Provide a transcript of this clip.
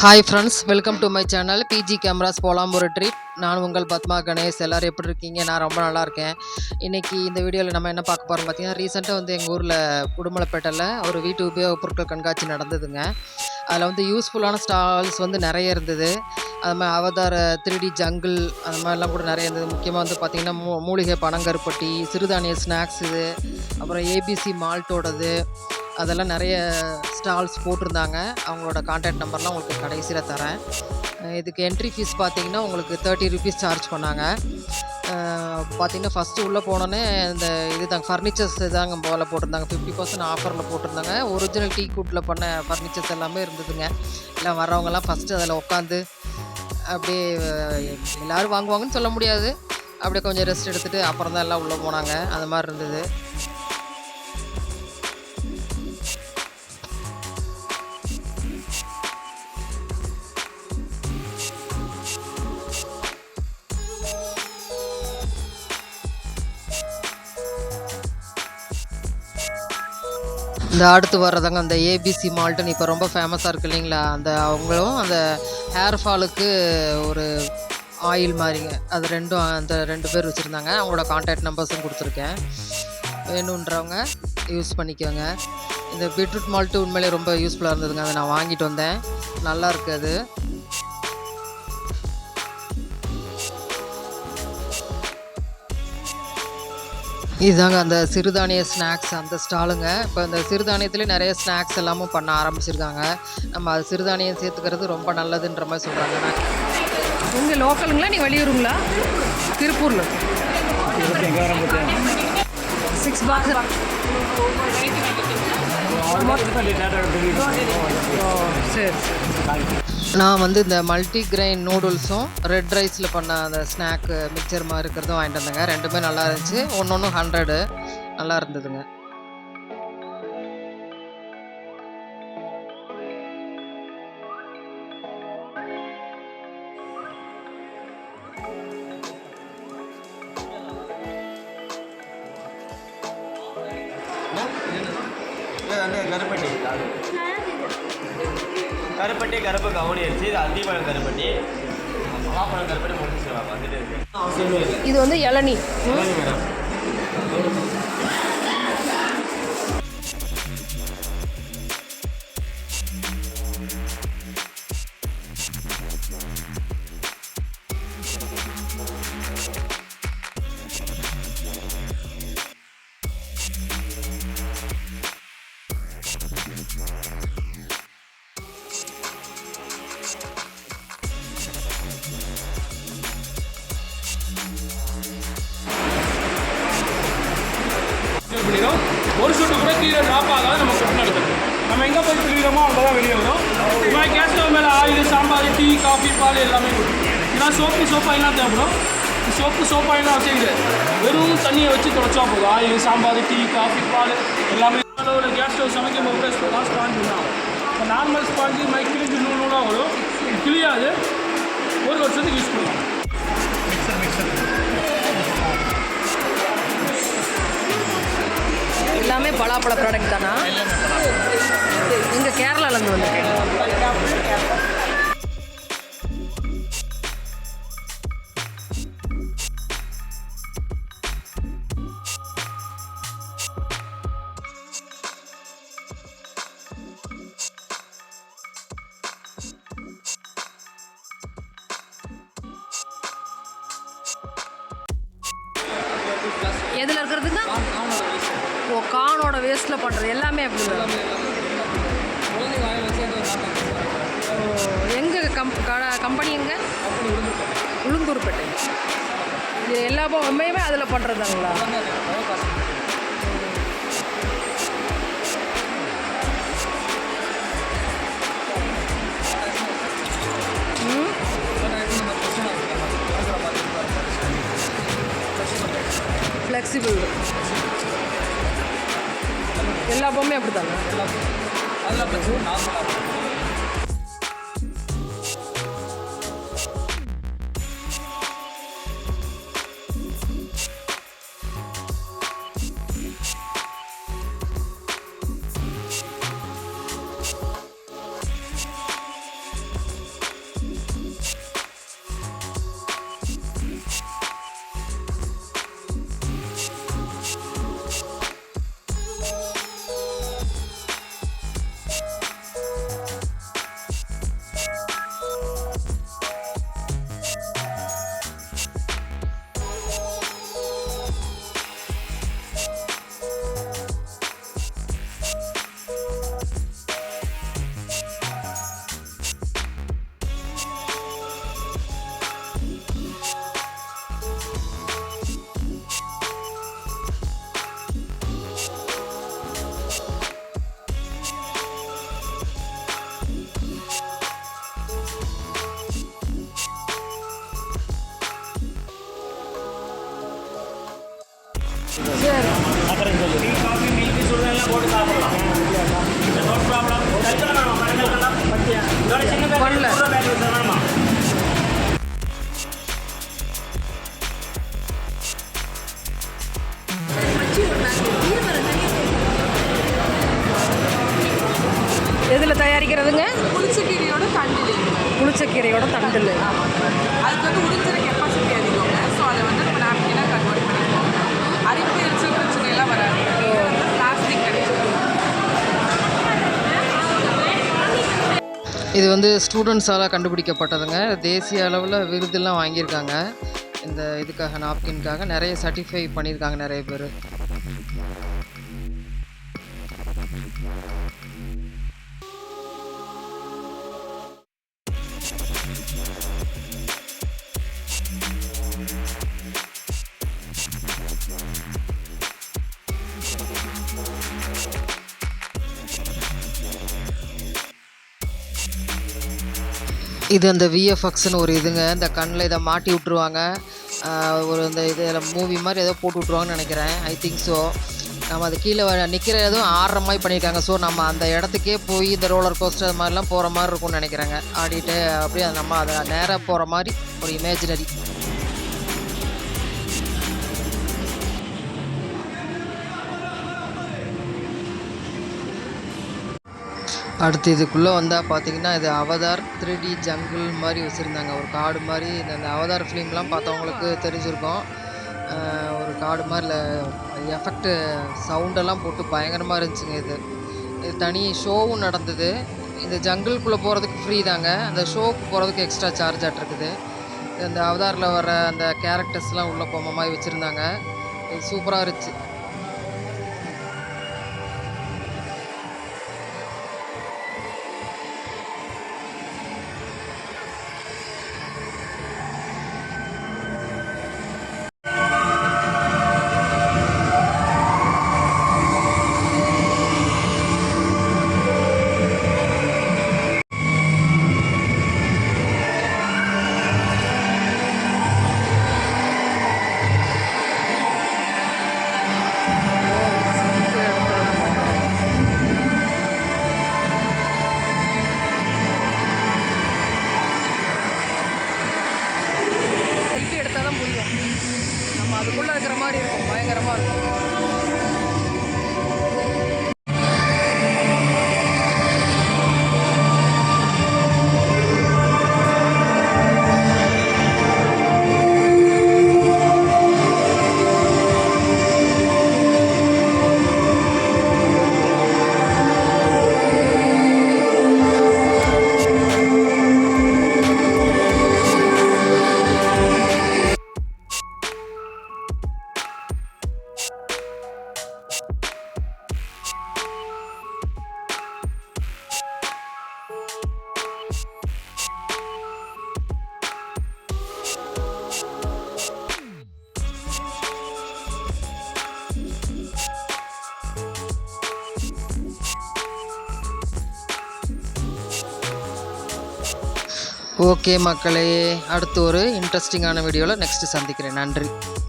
Hi friends, welcome to my channel PG cameras போலாம் ஒரு trip. நான் உங்கள் பத்மா கணேஷ். எல்லோரும் எப்படி இருக்கீங்க? நான் ரொம்ப நல்லா இருக்கேன். இன்றைக்கி இந்த வீடியோவில் நம்ம என்ன பார்க்க போகிறோம் பார்த்தீங்கன்னா, ரீசெண்டாக எங்கள் ஊரில் உடுமலைப்பேட்டையில் ஒரு வீட்டு உபயோகப் பொருட்கள் கண்காட்சி நடந்ததுங்க. அதில் யூஸ்ஃபுல்லான ஸ்டால்ஸ் நிறைய இருந்தது. அது மாதிரி அவதார 3D ஜங்கிள் அது மாதிரிலாம் கூட நிறைய இருந்தது. முக்கியமாக பார்த்திங்கன்னா மூலிகை பனங்கருப்பட்டி, சிறுதானிய ஸ்நாக்ஸ், இது அப்புறம் ஏபிசி மால்ட்டோடது, அதெல்லாம் நிறைய ஸ்டால்ஸ் போட்டிருந்தாங்க. அவங்களோட கான்டாக்ட் நம்பர்லாம் உங்களுக்கு கடைசியில் தரேன். இதுக்கு என்ட்ரி ஃபீஸ் பார்த்திங்கன்னா உங்களுக்கு 30 ருபீஸ் சார்ஜ் பண்ணாங்க. பார்த்திங்கன்னா ஃபஸ்ட்டு உள்ளே போனோன்னே இந்த தாங்க ஃபர்னிச்சர்ஸ் தாங்க முதல்ல போட்டிருந்தாங்க. 50% ஆஃபரில் போட்டிருந்தாங்க. ஒரிஜினல் டீ கூட்டில் பண்ண ஃபர்னிச்சர்ஸ் எல்லாமே இருந்ததுங்க. எல்லாம் வரவங்கலாம் ஃபஸ்ட்டு அதில் உட்காந்து அப்படியே எல்லோரும் வாங்குவாங்கன்னு சொல்ல முடியாது. அப்படியே கொஞ்சம் ரெஸ்ட் எடுத்துகிட்டு அப்புறம் தான் எல்லாம் உள்ளே போனாங்க. அந்த மாதிரி இருந்தது. இந்த அடுத்து வர்றதாங்க அந்த ஏபிசி மால்ட்டுன்னு இப்போ ரொம்ப ஃபேமஸாக இருக்குது இல்லைங்களா? அவங்களும் அந்த ஹேர் ஃபாலுக்கு ஒரு ஆயில் மாதிரிங்க, அது அந்த 2 பேர் வச்சுருந்தாங்க. அவங்களோட கான்டாக்ட் நம்பர்ஸும் கொடுத்துருக்கேன். வேணுன்றவங்க யூஸ் பண்ணிக்கோங்க. இந்த பீட்ரூட் மால்ட்டு உண்மையிலே ரொம்ப யூஸ்ஃபுல்லாக இருந்ததுங்க. அதை நான் வாங்கிட்டு வந்தேன். நல்லா இருக்குது அது. இதுதாங்க அந்த சிறுதானிய ஸ்நாக்ஸ் அந்த ஸ்டாலுங்க. இப்போ இந்த சிறுதானியத்துலேயே நிறைய ஸ்நாக்ஸ் எல்லாமும் பண்ண ஆரம்பிச்சிருக்காங்க. நம்ம அது சிறுதானியம் சேர்த்துக்கிறது ரொம்ப நல்லதுன்ற மாதிரி சொல்கிறாங்க. உங்கள் லோக்கலுங்களா, நீ வெளியூருங்களா? திருப்பூரில் 6 பாக்ஸ் சரி. நான் இந்த மல்டி கிரெயின் நூடுல்ஸும் ரெட் ரைஸில் பண்ண அந்த ஸ்நாக்கு மிக்சர் மாதிரி இருக்கிறதும் வாங்கிட்டு வந்தேங்க. ரெண்டுமே நல்லா இருந்துச்சு. ஒன்று 100 நல்லா இருந்ததுங்க. கருப்பட்டி கருப்பு கவுனி அரிசி, இது அத்திப்பழம் கருப்பட்டி, பலாப்பழம் கருப்பட்டி முடிச்சு. இது இளநீ. ஒரு சொட்டு கூட கீழே ட்ராப் ஆகாது. நம்ம கொட்டு நடத்தணும். நம்ம எங்கே போய் பிடிக்கிறோமோ அங்கே தான் வெளியே வரும். இப்போ கேஸ் ஸ்டவ் மேலே ஆயில், சாம்பார், டீ, காஃபி, பால் எல்லாமே கொடுக்கும். ஏன்னா சோப்பாயிலாம் தேவைப்படும். சோப்பாயிலாம் வச்சுக்கிது வெறும் தண்ணியை வச்சு துடைச்சா போதும். ஆயில், சாம்பார், டீ, காஃபி, பால் எல்லாமே. ஒரு கேஸ் ஸ்டவ் சமைக்கும் போது ஸ்பாஞ்சு தான். இப்போ நார்மல் ஸ்பாஞ்சு கிழிஞ்சு நூலாக வரும். கிளியாது. 1 வருஷத்துக்கு யூஸ் பண்ணலாம். எல்லாமே பலாப்பழ ப்ராடக்ட் தானா? இங்கே கேரளாலேருந்து வந்து எதில் இருக்கிறதுங்க? கானோட வேஸ்ட்டில் பண்ணுறது எல்லாமே அப்படி தான். எங்கே கம்பெனி எங்கே? உளுந்தூர்பேட்டை. இது எல்லா உண்மையுமே அதில் பண்ணுறதாங்களா? ஃப்ளெக்சிபிள் எல்லா பொம்மையும் அப்படி தாங்க. அதில் பிரச்சனை நார்மலாக சரி. அப்புறம் சொல்லு டீ காஃபி மில்க் சுடுதெல்லாம் போட்டு சாப்பிடலாம் நோ ப்ராப்ளம் கல்ச்சர் வேணும் மரங்கள்லாம் இதோட சின்ன பண்ணல. பேக் வேணுமா எதில் தயாரிக்கிறதுங்க? புளிச்சக்கீரையோட தண்டில் புளிச்சக்கீரையோட தண்டில். அதுக்கு வந்து உறிஞ்சிற கெப்பாசிட்டி அதிகங்க. ஸோ அதை வந்து நம்ம நாப்கினாக கன்வெர்ட் பண்ணிப்போம். அரிப்பு எரிச்சல் பிரச்சனையெல்லாம் வராது. பிளாஸ்டிக் கிடையாது. இது வந்து ஸ்டூடெண்ட்ஸால் கண்டுபிடிக்கப்பட்டதுங்க. தேசிய அளவில் விருதெல்லாம் வாங்கியிருக்காங்க. இந்த இதுக்காக நாப்கின்காக நிறைய சர்டிஃபை பண்ணியிருக்காங்க நிறைய பேர். இது அந்த விஎஃப்எக்ஸ்னு ஒரு இதுங்க. இந்த கண்ணில் இதை மாட்டி விட்ருவாங்க. ஒரு இந்த இதில் மூவி மாதிரி ஏதோ போட்டு விட்ருவாங்கன்னு நினைக்கிறேன். I think so. நம்ம அது கீழே நிற்கிற எதுவும் ஆடுற மாதிரி பண்ணியிருக்காங்க. ஸோ நம்ம அந்த இடத்துக்கே போய் இந்த ரோலர் கோஸ்டர் அது மாதிரிலாம் போகிற மாதிரி இருக்கும்னு நினைக்கிறேங்க. ஆடிட்டு அப்படியே நம்ம அதை நேராக போகிற மாதிரி ஒரு இமேஜினரி. அடுத்து இதுக்குள்ளே வந்தால் பார்த்தீங்கன்னா இது அவதார் 3D ஜங்கிள் மாதிரி வச்சுருந்தாங்க. ஒரு காடு மாதிரி. இந்த அவதார் ஃபிலிம்லாம் பார்த்தவங்களுக்கு தெரிஞ்சிருக்கும். ஒரு காடு மாதிரி எஃபெக்ட்டு சவுண்டெல்லாம் போட்டு பயங்கரமாக இருந்துச்சுங்க. இது தனி ஷோவும் நடந்தது. இந்த ஜங்கிள்குள்ளே போகிறதுக்கு ஃப்ரீ தாங்க. அந்த ஷோவுக்கு போகிறதுக்கு எக்ஸ்ட்ரா சார்ஜ் ஆட்டிருக்குது. இந்த அவதாரில் வர அந்த கேரக்டர்ஸ்லாம் உள்ளே போகிற மாதிரி வச்சுருந்தாங்க. இது சூப்பராக இருந்துச்சு. அதுக்குள்ளே இருக்கிற மாதிரி இருக்கும். பயங்கரமாக இருக்கும். ஓகே மக்களே, அடுத்து ஒரு இன்ட்ரெஸ்டிங்கான வீடியோவில் நெக்ஸ்ட்டு சந்திக்கிறேன். நன்றி.